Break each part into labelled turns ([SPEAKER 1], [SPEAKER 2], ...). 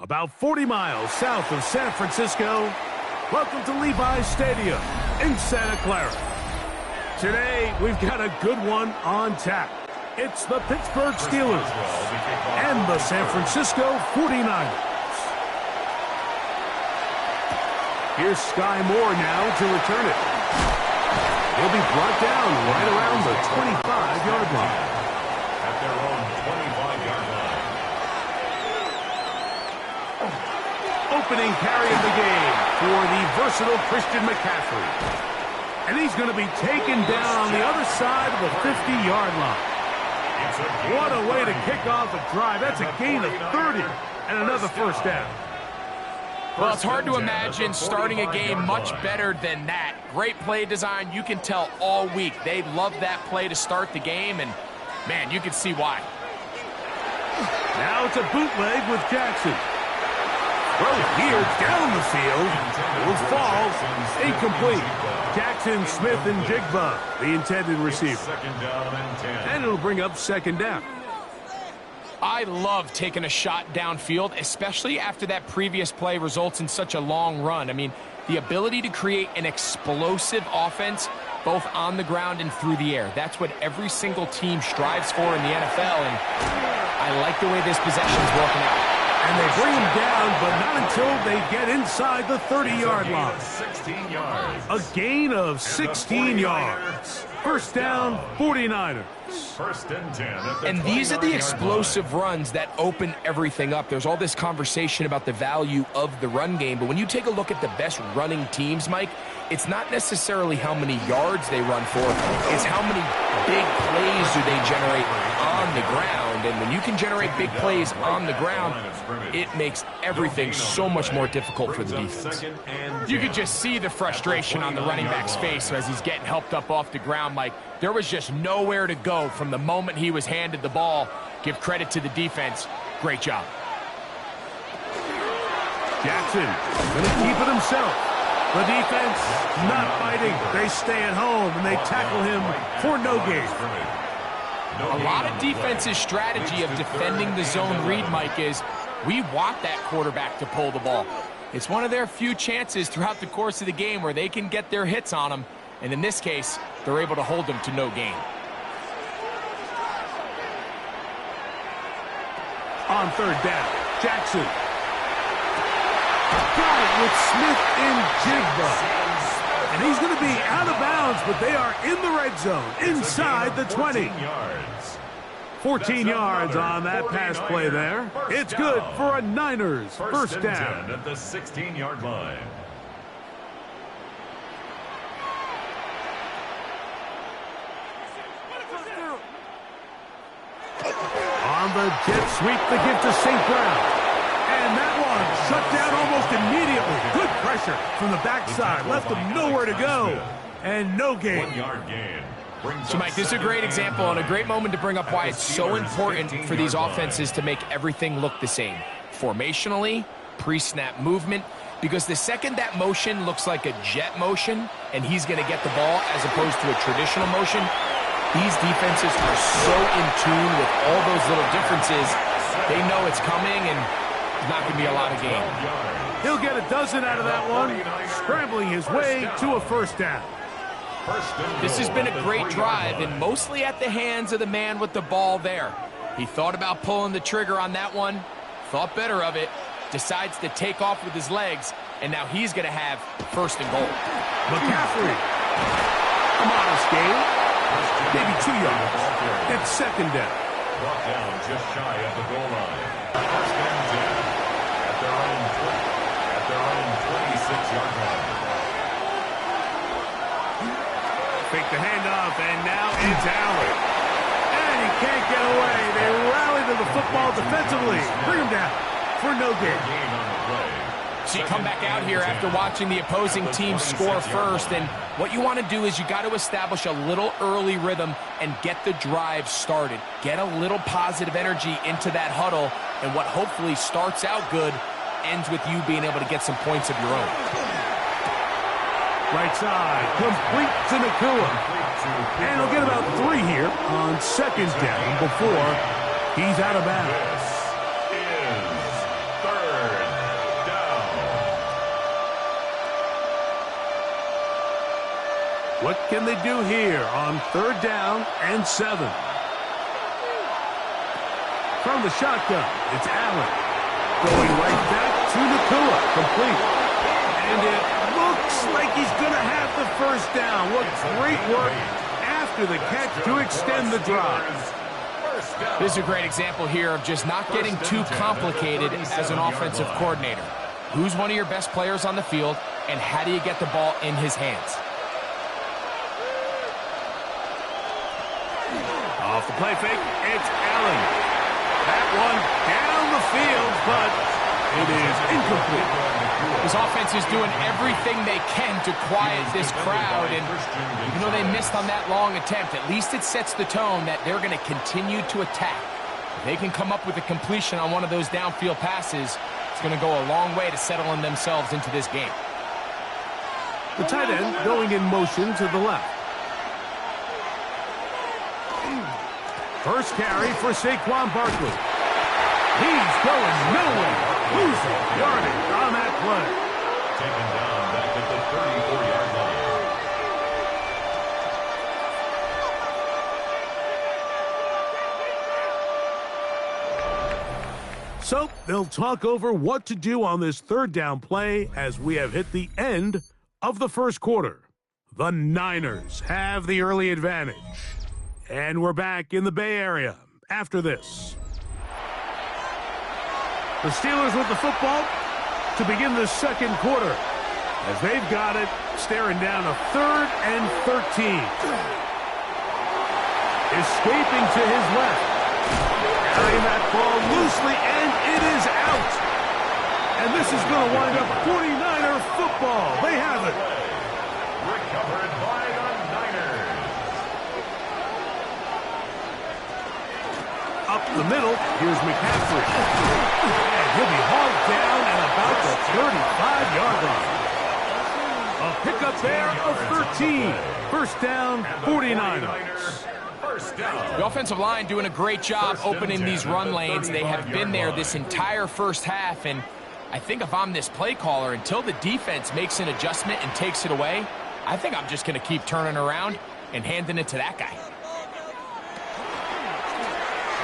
[SPEAKER 1] About 40 miles south of San Francisco, welcome to Levi's Stadium in Santa Clara. Today, we've got a good one on tap. It's the Pittsburgh Steelers and the San Francisco 49ers. Here's Sky Moore now to return it. He'll be brought down right around the 25-yard line.
[SPEAKER 2] At their own 25-yard line.
[SPEAKER 1] Opening carry of the game for the versatile Christian McCaffrey. And he's going to be taken down on the other side of the 50-yard line. What a way to kick off a drive. That's a gain of 30 and another first down.
[SPEAKER 3] Well, it's hard to imagine starting a game much better than that. Great play design. You can tell all week they love that play to start the game, and, man, you can see why.
[SPEAKER 1] Now it's a bootleg with Jackson. Throw here down the field. It was falls. Incomplete. Jackson, Smith, and Jigba, the intended receiver. And it'll bring up second down.
[SPEAKER 3] I love taking a shot downfield, especially after that previous play results in such a long run. I mean, the ability to create an explosive offense both on the ground and through the air. That's what every single team strives for in the NFL, and I like the way this possession's working out.
[SPEAKER 1] And they bring him down, but not until they get inside the 30-yard line.
[SPEAKER 2] 16 yards.
[SPEAKER 1] A gain of 16 yards. First down, 49ers.
[SPEAKER 2] First and 10.
[SPEAKER 3] And these are the explosive runs that open everything up. There's all this conversation about the value of the run game, but when you take a look at the best running teams, Mike, it's not necessarily how many yards they run for, it's how many big plays do they generate on the ground. And when you can generate big plays on the ground, it makes everything so much more difficult for the defense. You could just see the frustration on the running back's face as he's getting helped up off the ground, Mike. There was just nowhere to go from the moment he was handed the ball. Give credit to the defense. Great job.
[SPEAKER 1] Jackson going to keep it himself. The defense not fighting. They stay at home, and they tackle him for no gain.
[SPEAKER 3] A lot of defense's strategy of defending the zone read, Mike, is we want that quarterback to pull the ball. It's one of their few chances throughout the course of the game where they can get their hits on him, and in this case, they're able to hold him to no gain.
[SPEAKER 1] On third down, Jackson. Got it with Smith and Jigba. And he's going to be out of bounds, but they are in the red zone, inside the 20. 14 yards on that pass play there. It's good for a Niners first down.
[SPEAKER 2] At the 16-yard line.
[SPEAKER 1] On the jet sweep, the give to St. Brown. And that one shut down almost immediately. Good pressure from the backside. Left him nowhere to go. And no gain.
[SPEAKER 2] 1 yard gain.
[SPEAKER 3] So, Mike, this is a great example and a great moment to bring up why it's so important for these offenses to make everything look the same. Formationally, pre-snap movement, because the second that motion looks like a jet motion and he's going to get the ball as opposed to a traditional motion, these defenses are so in tune with all those little differences. They know it's coming, and there's not going to be a lot of gain.
[SPEAKER 1] He'll get a dozen out of that one, scrambling his way to a first down.
[SPEAKER 3] This has been a great drive, and mostly at the hands of the man with the ball there. He thought about pulling the trigger on that one, thought better of it, decides to take off with his legs, and now he's going to have first and goal.
[SPEAKER 1] McCaffrey. A modest gain. Maybe 2 yards. It's second down.
[SPEAKER 2] Brought down just shy of the goal line. First and 10 at their own 26-yard line.
[SPEAKER 1] Fake the handoff, and now it's Allen. And he can't get away. They rally to the football defensively. Bring him down for no gain.
[SPEAKER 3] So you come back out here after watching the opposing team score first, and what you want to do is you got to establish a little early rhythm and get the drive started. Get a little positive energy into that huddle, and what hopefully starts out good ends with you being able to get some points of your own.
[SPEAKER 1] Right side, complete to Nakua. And he'll get about 3 here on second down before he's out of bounds.
[SPEAKER 2] This is third down.
[SPEAKER 1] What can they do here on third down and 7? From the shotgun, it's Allen. Going right back to Nakua, complete. And it looks like he's going to have the first down. What great work after the catch to extend the drive.
[SPEAKER 3] This is a great example here of just not getting too complicated as an offensive coordinator. Who's one of your best players on the field, and how do you get the ball in his hands?
[SPEAKER 1] Off the play fake, it's Allen. That one down the field, but it is incomplete.
[SPEAKER 3] This offense is doing everything they can to quiet this crowd, and even though they missed on that long attempt, at least it sets the tone that they're going to continue to attack. If they can come up with a completion on one of those downfield passes, it's going to go a long way to settling themselves into this game.
[SPEAKER 1] The tight end going in motion to the left. First carry for Saquon Barkley. He's going nowhere. Losing yardage on that play.
[SPEAKER 2] Taken down back at the 34-yard line.
[SPEAKER 1] So they'll talk over what to do on this third down play as we have hit the end of the first quarter. The Niners have the early advantage. And we're back in the Bay Area after this. The Steelers with the football to begin the second quarter as they've got it staring down a 3rd and 13. Escaping to his left. Carrying that ball loosely, and it is out. And this is going to wind up 49er football. They have it.
[SPEAKER 2] Recovered by the Niners.
[SPEAKER 1] Up the middle, here's McCaffrey. And he'll be hauled down at about the 35-yard line. A pickup there of 13. First down, 49ers.
[SPEAKER 3] The offensive line doing a great job opening these run lanes. They have been there this entire first half, and I think if I'm this play caller, until the defense makes an adjustment and takes it away, I think I'm just going to keep turning around and handing it to that guy.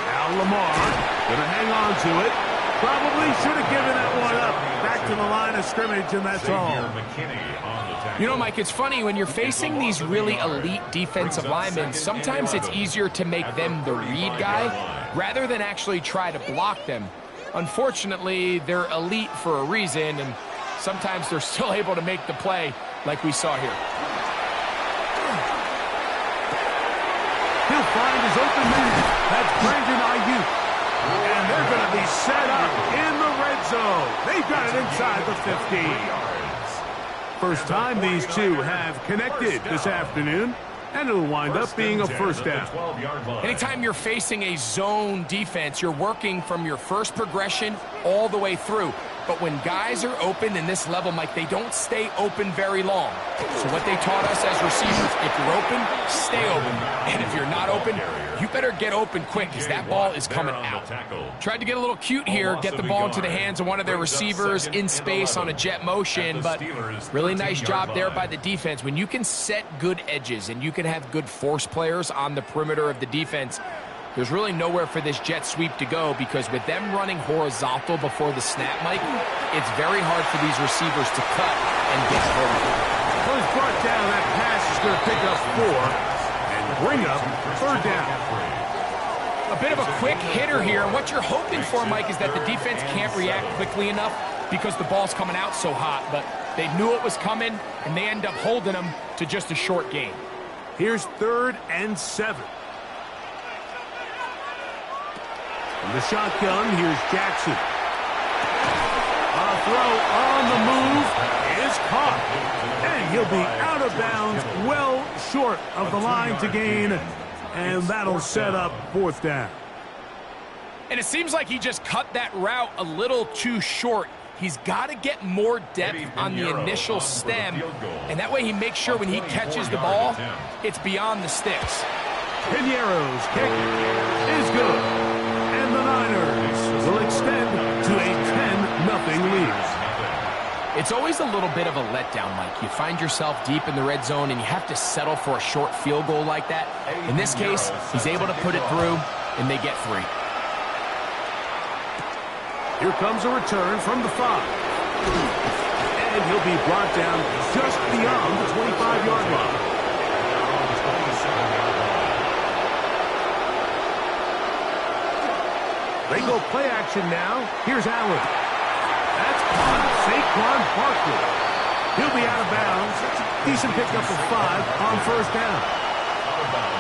[SPEAKER 1] Now Lamar going to hang on to it. Probably should have given that one up. Back to the line of scrimmage, and that's all.
[SPEAKER 3] You know, Mike, it's funny, when you're facing these really elite defensive linemen, sometimes it's easier to make them the read guy rather than actually try to block them. Unfortunately, they're elite for a reason, and sometimes they're still able to make the play like we saw here.
[SPEAKER 1] He'll find his open man. That's Brandon Ayuk. And they're going to be set up in the red zone. They've got it inside the 50. First time these two have connected this afternoon, and it'll wind up being a first down.
[SPEAKER 3] Anytime you're facing a zone defense, you're working from your first progression all the way through. But when guys are open in this level, Mike, they don't stay open very long. So what they taught us as receivers, if you're open, stay open. And if you're not open, you better get open quick because that ball is coming out. Tried to get a little cute here, get the ball into the hands of one of their receivers in space on a jet motion, but really nice job there by the defense. When you can set good edges and you can have good force players on the perimeter of the defense, there's really nowhere for this jet sweep to go, because with them running horizontal before the snap, Mike, it's very hard for these receivers to cut and get vertical.
[SPEAKER 1] Well, he's brought down. That pass is going to pick up 4 and bring up third down.
[SPEAKER 3] A bit of a quick hitter here, and what you're hoping for, Mike, is that the defense can't react quickly enough because the ball's coming out so hot, but they knew it was coming, and they end up holding them to just a short gain.
[SPEAKER 1] Here's 3rd and 7. In the shotgun, here's Jackson. A throw on the move is caught. And he'll be out of bounds, well short of the line to gain. And that'll set up 4th down.
[SPEAKER 3] And it seems like he just cut that route a little too short. He's got to get more depth on the initial stem. And that way he makes sure when he catches the ball, it's beyond the sticks.
[SPEAKER 1] Piñeiro's kick is good. And the Niners will extend to a 10-0 lead.
[SPEAKER 3] It's always a little bit of a letdown, Mike. You find yourself deep in the red zone and you have to settle for a short field goal like that. In this case, he's able to put it through, and they get 3.
[SPEAKER 1] Here comes a return from the 5. And he'll be brought down just beyond the 25-yard line. They go play action now. Here's Allen. That's caught. Saquon Barkley. He'll be out of bounds. Decent pickup of 5 on first down.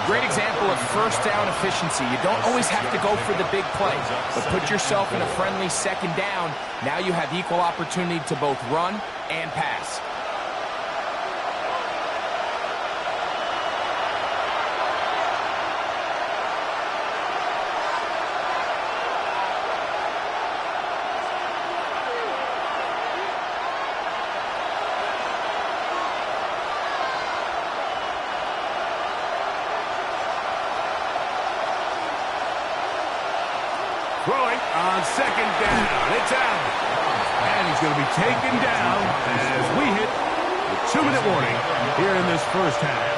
[SPEAKER 3] Great example of first down efficiency. You don't always have to go for the big play, but put yourself in a friendly second down. Now you have equal opportunity to both run and pass.
[SPEAKER 1] Throwing on second down. It's out. And he's going to be taken down as we hit the 2-minute warning here in this first half.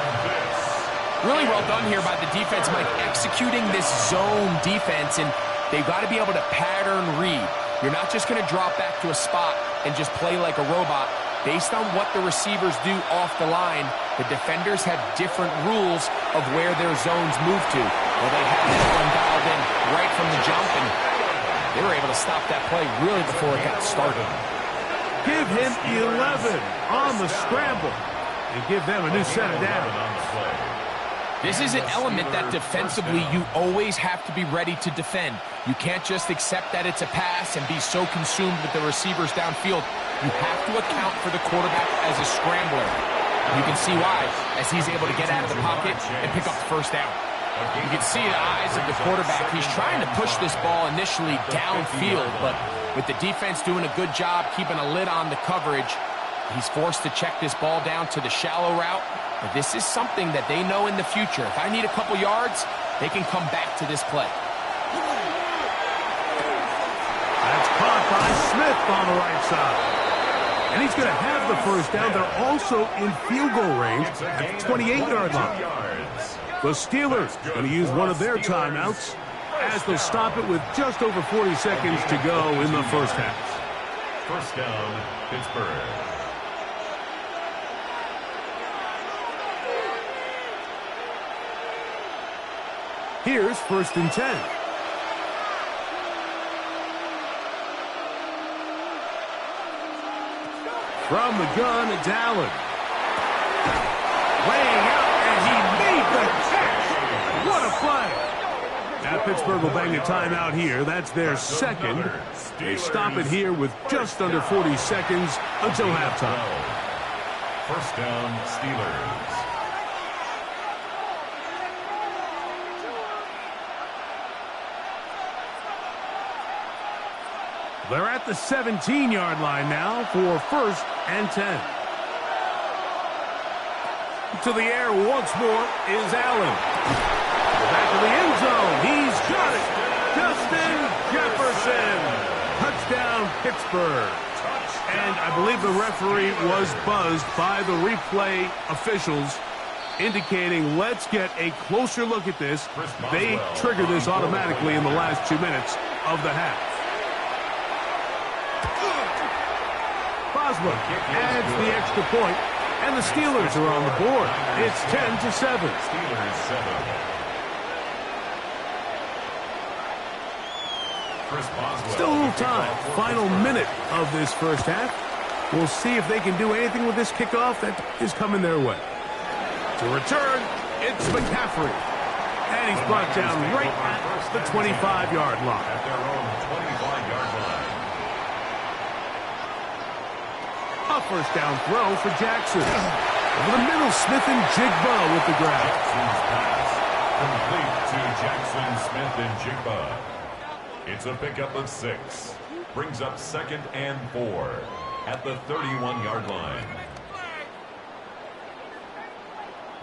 [SPEAKER 3] Really well done here by the defense, Mike, executing this zone defense, and they've got to be able to pattern read. You're not just going to drop back to a spot and just play like a robot. Based on what the receivers do off the line, the defenders have different rules of where their zones move to. Well, they had that one dialed in right from the jump, and they were able to stop that play really before it got started.
[SPEAKER 1] Give him 11 on the scramble and give them a new set of downs.
[SPEAKER 3] This is an element that defensively you always have to be ready to defend. You can't just accept that it's a pass and be so consumed with the receivers downfield. You have to account for the quarterback as a scrambler. You can see why, as he's able to get out of the pocket and pick up the first down. You can see the eyes of the quarterback. He's trying to push this ball initially downfield, but with the defense doing a good job keeping a lid on the coverage, he's forced to check this ball down to the shallow route. But this is something that they know in the future. If I need a couple yards, they can come back to this play.
[SPEAKER 1] That's caught by Smith on the right side. And he's going to have the first down. They're also in field goal range at the 28-yard line. The Steelers going to use one of their timeouts as they'll stop it with just over 40 seconds to go in the first half.
[SPEAKER 2] First down, Pittsburgh.
[SPEAKER 1] Here's 1st and 10. From the gun, it's Allen. Laying out, and he made the catch. What a play. Now Pittsburgh will bang a timeout here. That's their second. They stop it here with just under 40 seconds until halftime.
[SPEAKER 2] First down, Steelers.
[SPEAKER 1] They're at the 17-yard line now for 1st and 10. To the air once more is Allen. Back to the end zone. He's got it. Justin Jefferson. Touchdown, Pittsburgh. And I believe the referee was buzzed by the replay officials, indicating let's get a closer look at this. They trigger this automatically in the last 2 minutes of the half. Boswell adds the extra point, and the Steelers are on the board. It's 10-7.
[SPEAKER 2] Steelers 7. Chris Boswell.
[SPEAKER 1] Still a little time. Final minute of this first half. We'll see if they can do anything with this kickoff that is coming their way. To return, it's McCaffrey. And he's brought down right at the 25-yard line.
[SPEAKER 2] At their own 25-yard line.
[SPEAKER 1] A first down throw for Jackson. Over the middle, Smith and Jigba with the grab.
[SPEAKER 2] Jackson's pass complete to Jackson, Smith, and Jigba. It's a pickup of 6. Brings up 2nd and 4 at the 31-yard line.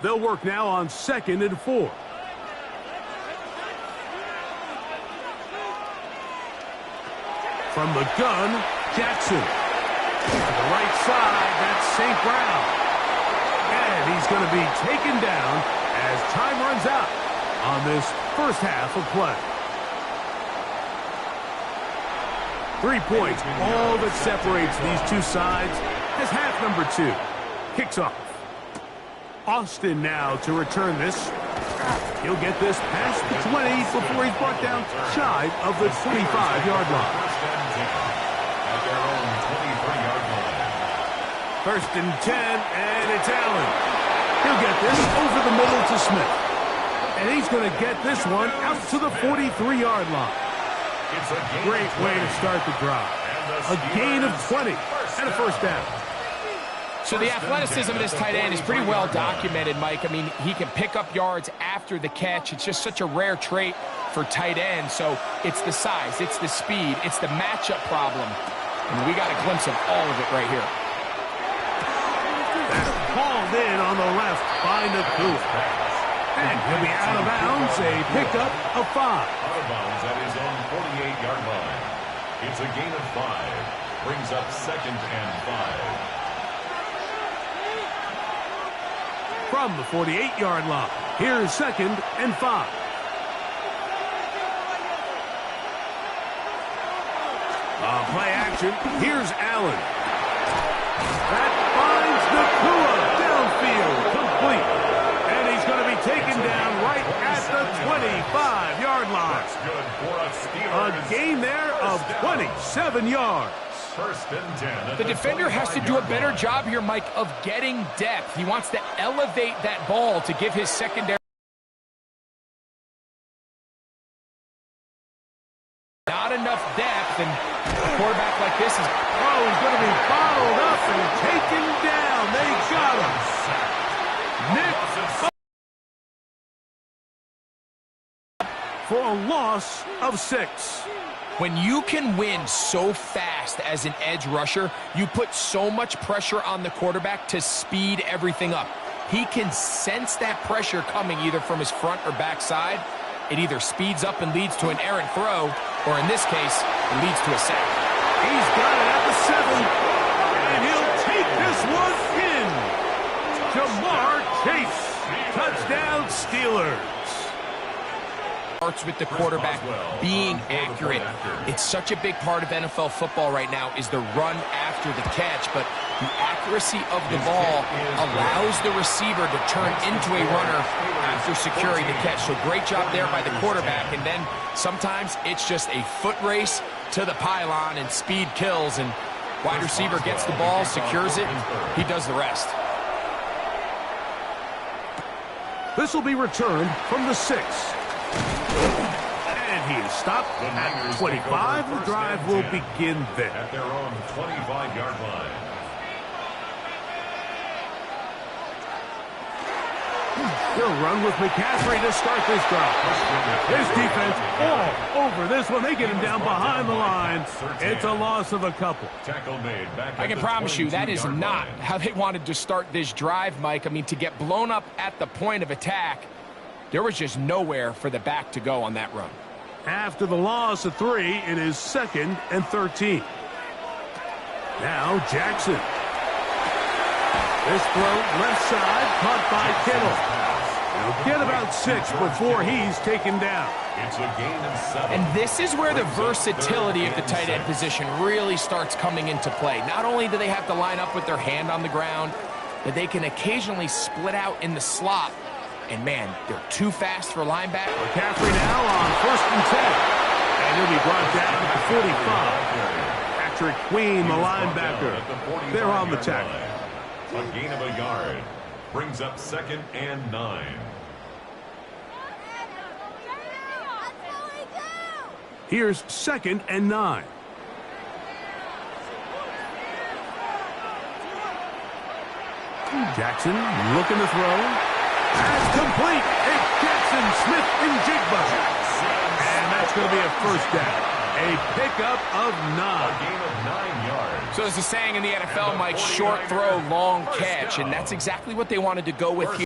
[SPEAKER 1] They'll work now on 2nd and 4. From the gun, Jackson. To the right side, that's St. Brown. And he's going to be taken down as time runs out on this first half of play. 3 points, all that separates these two sides as half number 2 kicks off. Austin now to return this. He'll get this past the 20 before he's brought down shy of the 25-yard line.
[SPEAKER 2] At their own 23-yard line.
[SPEAKER 1] 1st and 10, and it's Allen. He'll get this over the middle to Smith. And he's going to get this one out to the 43-yard line. Great way to start the drive. A gain of 20 and a first down.
[SPEAKER 3] So the athleticism of this tight end is pretty well documented, Mike. I mean, he can pick up yards after the catch. It's just such a rare trait for tight ends. So it's the size, it's the speed, it's the matchup problem. And we got a glimpse of all of it right here.
[SPEAKER 1] That's hauled in on the left by Nacua. And he'll be out of bounds, a pickup of 5.
[SPEAKER 2] Out of bounds at his own 48-yard line. It's a gain of 5. Brings up 2nd and 5.
[SPEAKER 1] From the 48-yard line, here's 2nd and 5. Play action. Here's Allen. That finds Nacua downfield, complete. And he's going to be taken down right at the 25-yard line.
[SPEAKER 2] That's good for a Steelers.
[SPEAKER 1] A gain there of 27 yards.
[SPEAKER 2] First and 10.
[SPEAKER 3] The defender has to do a better job here, Mike, of getting depth. He wants to elevate that ball to give his secondary. Not enough depth, and a quarterback like this is...
[SPEAKER 1] Oh, he's going to be bottled up and taken down. They got him. Nick for a loss of 6.
[SPEAKER 3] When you can win so fast as an edge rusher, you put so much pressure on the quarterback to speed everything up. He can sense that pressure coming either from his front or back side. It either speeds up and leads to an errant throw, or in this case, it leads to a sack.
[SPEAKER 1] He's got it at the 7, and he'll take this one in. Jamar Chase, touchdown Steelers.
[SPEAKER 3] Starts with the quarterback being accurate. It's such a big part of NFL football right now is the run after the catch, but the accuracy of the ball allows the receiver to turn into a runner after securing the catch. So great job there by the quarterback, and then sometimes it's just a foot race to the pylon and speed kills, and wide receiver gets the ball, secures it, and he does the rest.
[SPEAKER 1] This will be returned from the 6. And he is stopped at 25. The drive will begin there.
[SPEAKER 2] At their own 25-yard line.
[SPEAKER 1] He'll run with McCaffrey to start this drive. His defense all over this one. They get him down behind the line. It's a loss of a couple.
[SPEAKER 2] Tackle made back.
[SPEAKER 3] I can promise you that is not how they wanted to start this drive, Mike. I mean, to get blown up at the point of attack, there was just nowhere for the back to go on that run.
[SPEAKER 1] After the loss of 3, it is 2nd and 13. Now Jackson. This throw left side caught by Kittle. He'll get about 6 before he's taken down.
[SPEAKER 2] It's a gain of 7.
[SPEAKER 3] And this is where the versatility of the tight end position really starts coming into play. Not only do they have to line up with their hand on the ground, but they can occasionally split out in the slot. And, man, they're too fast for linebacker.
[SPEAKER 1] McCaffrey now on 1st and 10. And he'll be brought down at the 45. Patrick Queen, the linebacker. They're on the tackle.
[SPEAKER 2] A gain of a yard. Brings up 2nd and 9.
[SPEAKER 1] Here's 2nd and 9. Jackson looking to throw. That's complete. It's Jackson Smith-Njigba. And that's going to be a first down. A pickup of 9.
[SPEAKER 2] A gain of 9 yards.
[SPEAKER 3] So there's a saying in the NFL, Mike, short throw, long catch. And that's exactly what they wanted to go with here.